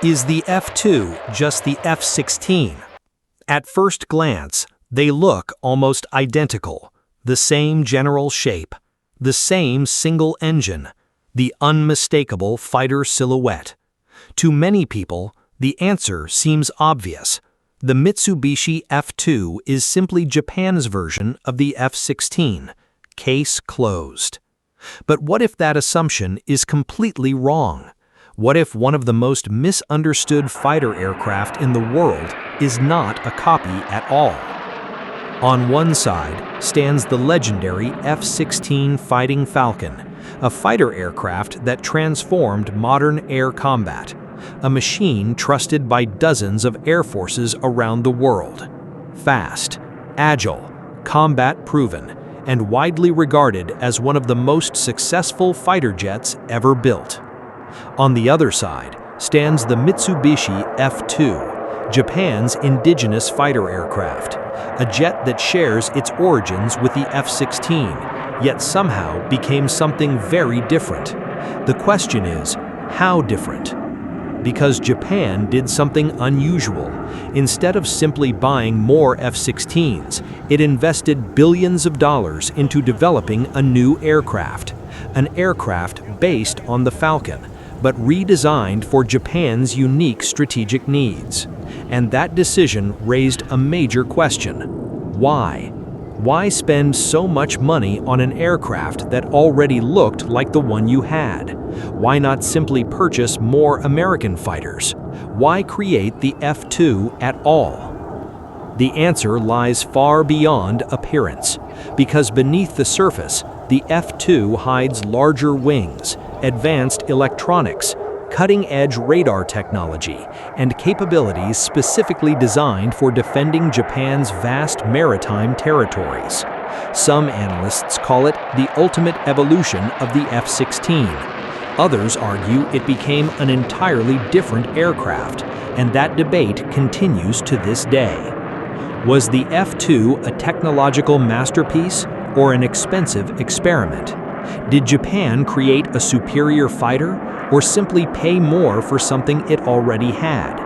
Is the F-2 just the F-16? At first glance, they look almost identical. The same general shape, the same single engine, the unmistakable fighter silhouette. To many people, the answer seems obvious. The Mitsubishi F-2 is simply Japan's version of the F-16. Case closed. But what if that assumption is completely wrong? What if one of the most misunderstood fighter aircraft in the world is not a copy at all? On one side stands the legendary F-16 Fighting Falcon, a fighter aircraft that transformed modern air combat, a machine trusted by dozens of air forces around the world. Fast, agile, combat-proven, and widely regarded as one of the most successful fighter jets ever built. On the other side stands the Mitsubishi F-2, Japan's indigenous fighter aircraft, a jet that shares its origins with the F-16, yet somehow became something very different. The question is, how different? Because Japan did something unusual. Instead of simply buying more F-16s, it invested billions of dollars into developing a new aircraft, an aircraft based on the Falcon, but redesigned for Japan's unique strategic needs. And that decision raised a major question. Why? Why spend so much money on an aircraft that already looked like the one you had? Why not simply purchase more American fighters? Why create the F-2 at all? The answer lies far beyond appearance, because beneath the surface, the F-2 hides larger wings, advanced electronics, cutting-edge radar technology, and capabilities specifically designed for defending Japan's vast maritime territories. Some analysts call it the ultimate evolution of the F-16. Others argue it became an entirely different aircraft, and that debate continues to this day. Was the F-2 a technological masterpiece or an expensive experiment? Did Japan create a superior fighter, or simply pay more for something it already had?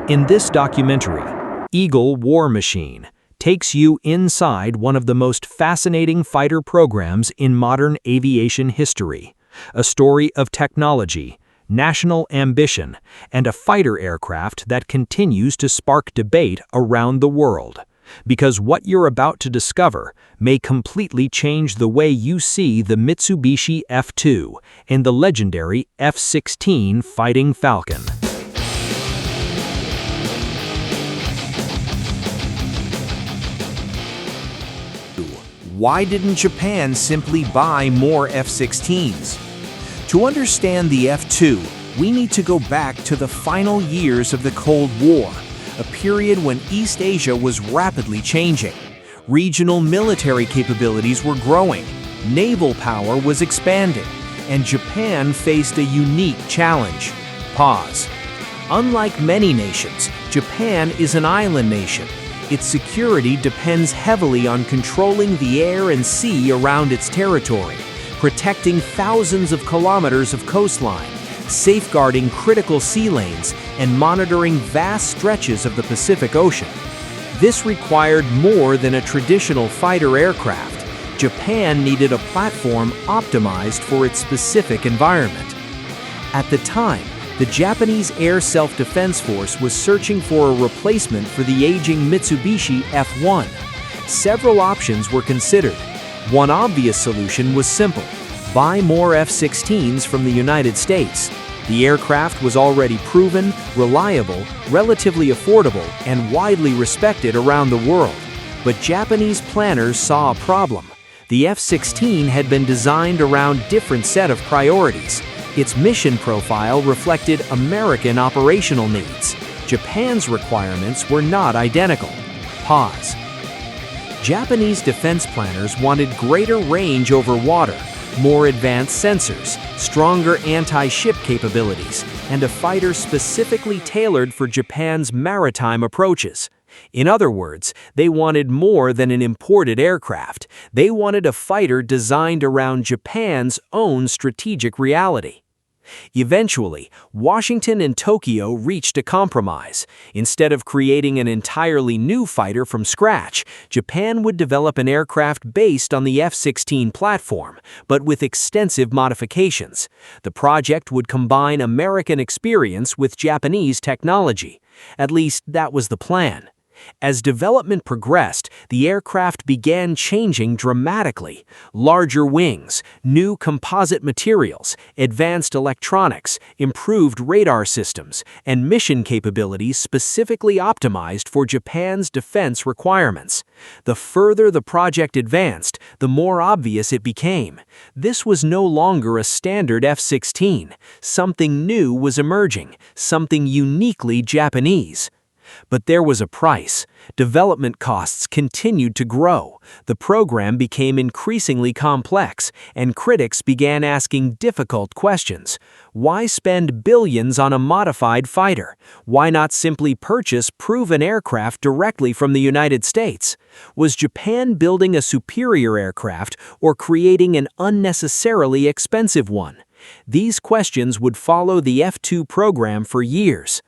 In this documentary, Eagle War Machine takes you inside one of the most fascinating fighter programs in modern aviation history, a story of technology, national ambition, and a fighter aircraft that continues to spark debate around the world. Because what you're about to discover may completely change the way you see the Mitsubishi F-2 and the legendary F-16 Fighting Falcon. Why didn't Japan simply buy more F-16s? To understand the F-2, we need to go back to the final years of the Cold War, a period when East Asia was rapidly changing. Regional military capabilities were growing, naval power was expanding, and Japan faced a unique challenge. Pause. Unlike many nations, Japan is an island nation. Its security depends heavily on controlling the air and sea around its territory, protecting thousands of kilometers of coastline, safeguarding critical sea lanes, and monitoring vast stretches of the Pacific Ocean. This required more than a traditional fighter aircraft. Japan needed a platform optimized for its specific environment. At the time, the Japanese Air Self-Defense Force was searching for a replacement for the aging Mitsubishi F-1. Several options were considered. One obvious solution was simple: buy more F-16s from the United States. The aircraft was already proven, reliable, relatively affordable, and widely respected around the world. But Japanese planners saw a problem. The F-16 had been designed around a different set of priorities. Its mission profile reflected American operational needs. Japan's requirements were not identical. Pause. Japanese defense planners wanted greater range over water, more advanced sensors, stronger anti-ship capabilities, and a fighter specifically tailored for Japan's maritime approaches. In other words, they wanted more than an imported aircraft. They wanted a fighter designed around Japan's own strategic reality. Eventually, Washington and Tokyo reached a compromise. Instead of creating an entirely new fighter from scratch, Japan would develop an aircraft based on the F-16 platform, but with extensive modifications. The project would combine American experience with Japanese technology. At least that was the plan. As development progressed, the aircraft began changing dramatically. Larger wings, new composite materials, advanced electronics, improved radar systems, and mission capabilities specifically optimized for Japan's defense requirements. The further the project advanced, the more obvious it became. This was no longer a standard F-16. Something new was emerging, something uniquely Japanese. But there was a price. Development costs continued to grow. The program became increasingly complex, and critics began asking difficult questions. Why spend billions on a modified fighter? Why not simply purchase proven aircraft directly from the United States? Was Japan building a superior aircraft or creating an unnecessarily expensive one? These questions would follow the F-2 program for years.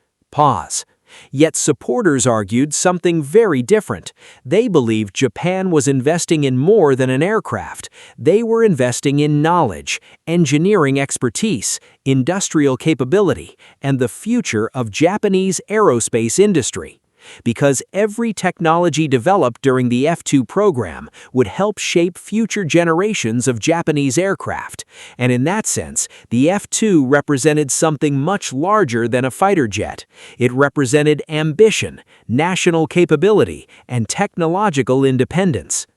Yet supporters argued something very different. They believed Japan was investing in more than an aircraft. They were investing in knowledge, engineering expertise, industrial capability, and the future of Japanese aerospace industry. Because every technology developed during the F-2 program would help shape future generations of Japanese aircraft. And in that sense, the F-2 represented something much larger than a fighter jet. It represented ambition, national capability, and technological independence.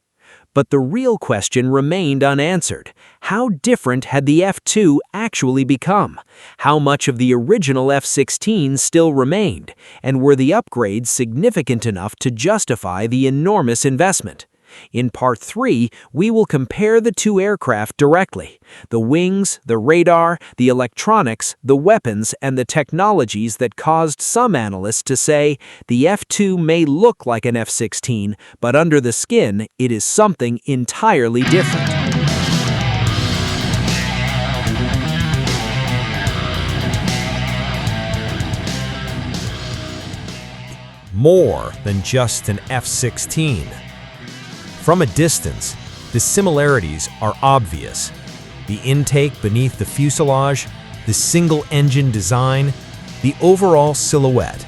But the real question remained unanswered. How different had the F-2 actually become? How much of the original F-16 still remained? And were the upgrades significant enough to justify the enormous investment? In Part 3, we will compare the two aircraft directly: the wings, the radar, the electronics, the weapons, and the technologies that caused some analysts to say the F-2 may look like an F-16, but under the skin, it is something entirely different. More than just an F-16. From a distance, the similarities are obvious. The intake beneath the fuselage, the single-engine design, the overall silhouette.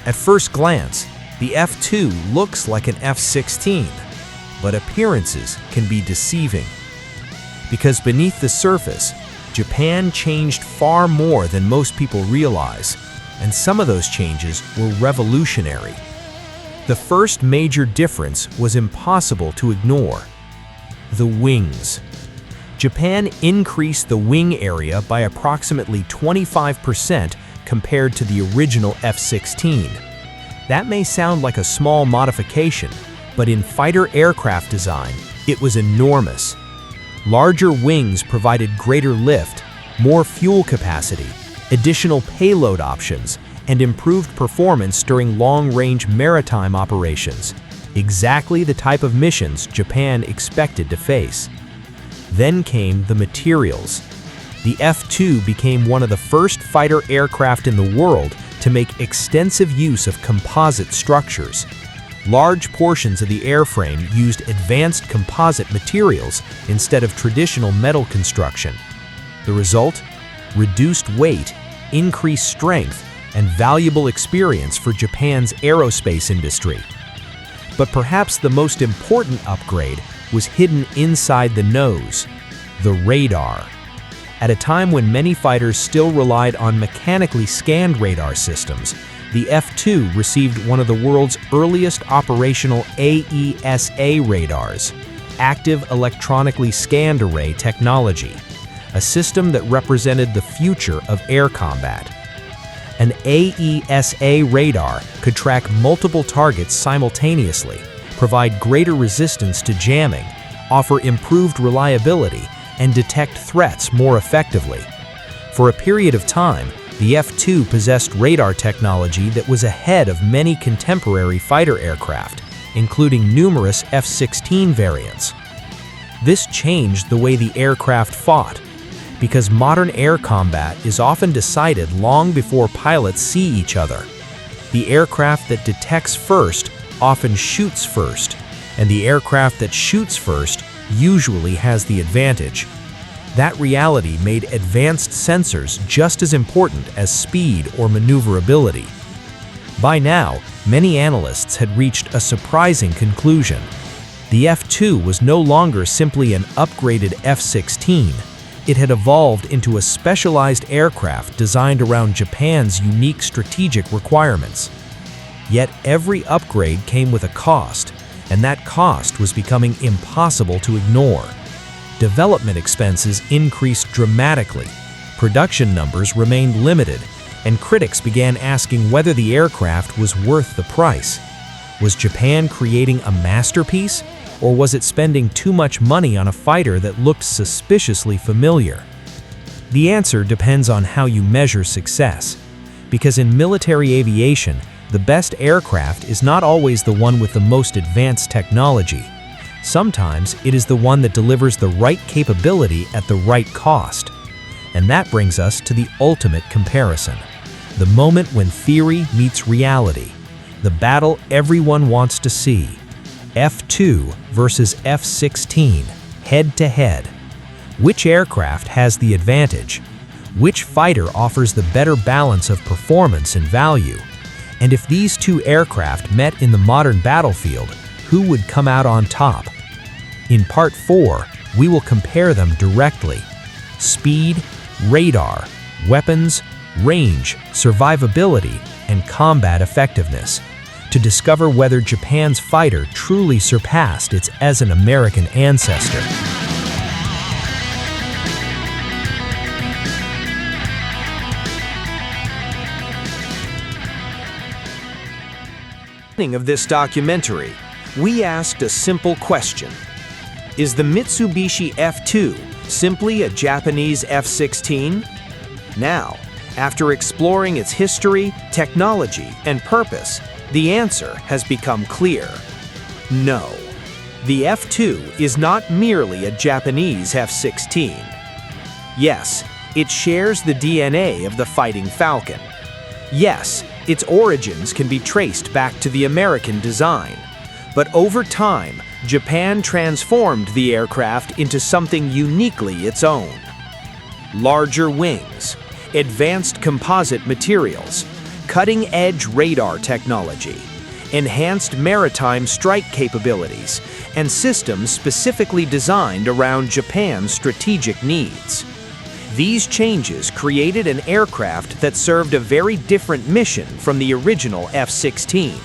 At first glance, the F-2 looks like an F-16, but appearances can be deceiving. Because beneath the surface, Japan changed far more than most people realize, and some of those changes were revolutionary. The first major difference was impossible to ignore: the wings. Japan increased the wing area by approximately 25% compared to the original F-16. That may sound like a small modification, but in fighter aircraft design, it was enormous. Larger wings provided greater lift, more fuel capacity, additional payload options, and improved performance during long-range maritime operations, exactly the type of missions Japan expected to face. Then came the materials. The F-2 became one of the first fighter aircraft in the world to make extensive use of composite structures. Large portions of the airframe used advanced composite materials instead of traditional metal construction. The result? Reduced weight, increased strength, and valuable experience for Japan's aerospace industry. But perhaps the most important upgrade was hidden inside the nose: the radar. At a time when many fighters still relied on mechanically scanned radar systems, the F-2 received one of the world's earliest operational AESA radars, Active Electronically Scanned Array technology, a system that represented the future of air combat. An AESA radar could track multiple targets simultaneously, provide greater resistance to jamming, offer improved reliability, and detect threats more effectively. For a period of time, the F-2 possessed radar technology that was ahead of many contemporary fighter aircraft, including numerous F-16 variants. This changed the way the aircraft fought. because modern air combat is often decided long before pilots see each other. The aircraft that detects first often shoots first, and the aircraft that shoots first usually has the advantage. That reality made advanced sensors just as important as speed or maneuverability. By now, many analysts had reached a surprising conclusion. The F-2 was no longer simply an upgraded F-16. It had evolved into a specialized aircraft designed around Japan's unique strategic requirements. Yet every upgrade came with a cost, and that cost was becoming impossible to ignore. Development expenses increased dramatically, production numbers remained limited, and critics began asking whether the aircraft was worth the price. Was Japan creating a masterpiece, or was it spending too much money on a fighter that looked suspiciously familiar? The answer depends on how you measure success, because in military aviation, the best aircraft is not always the one with the most advanced technology. Sometimes it is the one that delivers the right capability at the right cost. And that brings us to the ultimate comparison. The moment when theory meets reality. The battle everyone wants to see. F-2 versus F-16, head-to-head. Which aircraft has the advantage? Which fighter offers the better balance of performance and value? And if these two aircraft met in the modern battlefield, who would come out on top? In Part 4, we will compare them directly. Speed, radar, weapons, range, survivability, and combat effectiveness, to discover whether Japan's fighter truly surpassed its as an American ancestor. Of this documentary, we asked a simple question. Is the Mitsubishi F-2 simply a Japanese F-16? Now, after exploring its history, technology, and purpose, the answer has become clear. No. The F-2 is not merely a Japanese F-16. Yes, it shares the DNA of the Fighting Falcon. Yes, its origins can be traced back to the American design. But over time, Japan transformed the aircraft into something uniquely its own. Larger wings, advanced composite materials, cutting-edge radar technology, enhanced maritime strike capabilities, and systems specifically designed around Japan's strategic needs. These changes created an aircraft that served a very different mission from the original F-16.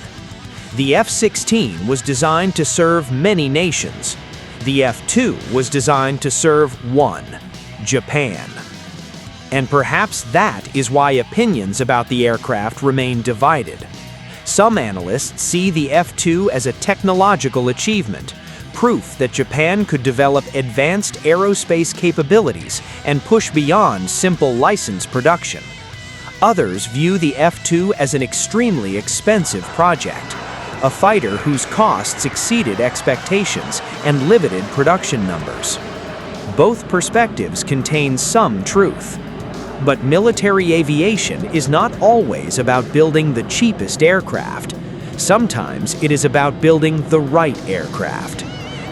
The F-16 was designed to serve many nations. The F-2 was designed to serve one, Japan. And perhaps that is why opinions about the aircraft remain divided. Some analysts see the F-2 as a technological achievement, proof that Japan could develop advanced aerospace capabilities and push beyond simple license production. Others view the F-2 as an extremely expensive project, a fighter whose costs exceeded expectations and limited production numbers. Both perspectives contain some truth. But military aviation is not always about building the cheapest aircraft. Sometimes it is about building the right aircraft.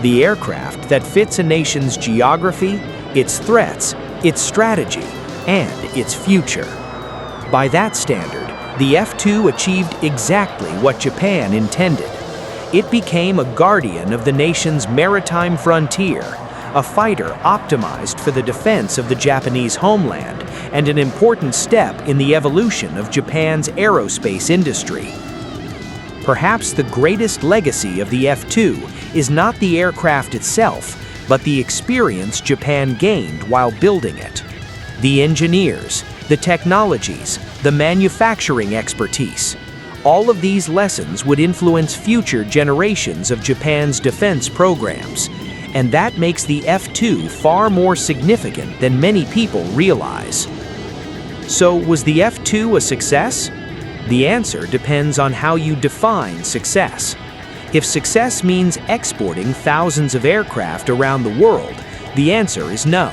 The aircraft that fits a nation's geography, its threats, its strategy, and its future. By that standard, the F-2 achieved exactly what Japan intended. It became a guardian of the nation's maritime frontier, a fighter optimized for the defense of the Japanese homeland, and an important step in the evolution of Japan's aerospace industry. Perhaps the greatest legacy of the F-2 is not the aircraft itself, but the experience Japan gained while building it. The engineers, the technologies, the manufacturing expertise. All of these lessons would influence future generations of Japan's defense programs, and that makes the F-2 far more significant than many people realize. So, was the F-2 a success? The answer depends on how you define success. If success means exporting thousands of aircraft around the world, the answer is no.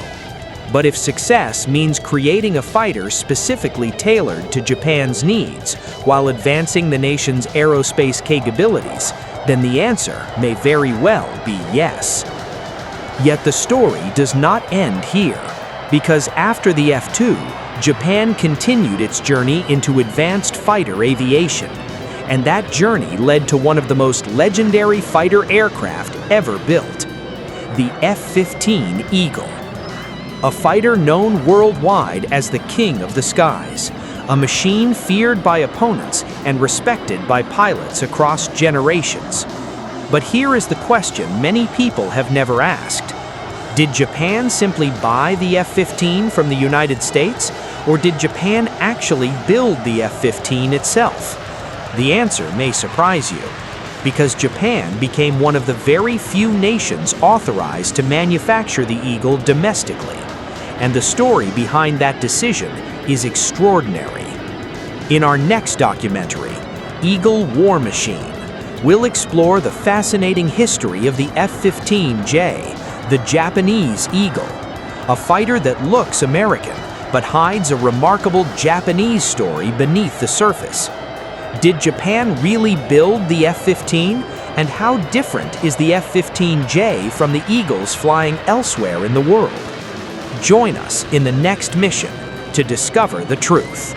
But if success means creating a fighter specifically tailored to Japan's needs while advancing the nation's aerospace capabilities, then the answer may very well be yes. Yet the story does not end here, because after the F-2, Japan continued its journey into advanced fighter aviation, and that journey led to one of the most legendary fighter aircraft ever built, the F-15 Eagle. A fighter known worldwide as the king of the skies, a machine feared by opponents and respected by pilots across generations. But here is the question many people have never asked. Did Japan simply buy the F-15 from the United States, or did Japan actually build the F-15 itself? The answer may surprise you, because Japan became one of the very few nations authorized to manufacture the Eagle domestically. And the story behind that decision is extraordinary. In our next documentary, Eagle War Machine, we'll explore the fascinating history of the F-15J, the Japanese Eagle, a fighter that looks American but hides a remarkable Japanese story beneath the surface. Did Japan really build the F-15? And how different is the F-15J from the Eagles flying elsewhere in the world? Join us in the next mission to discover the truth.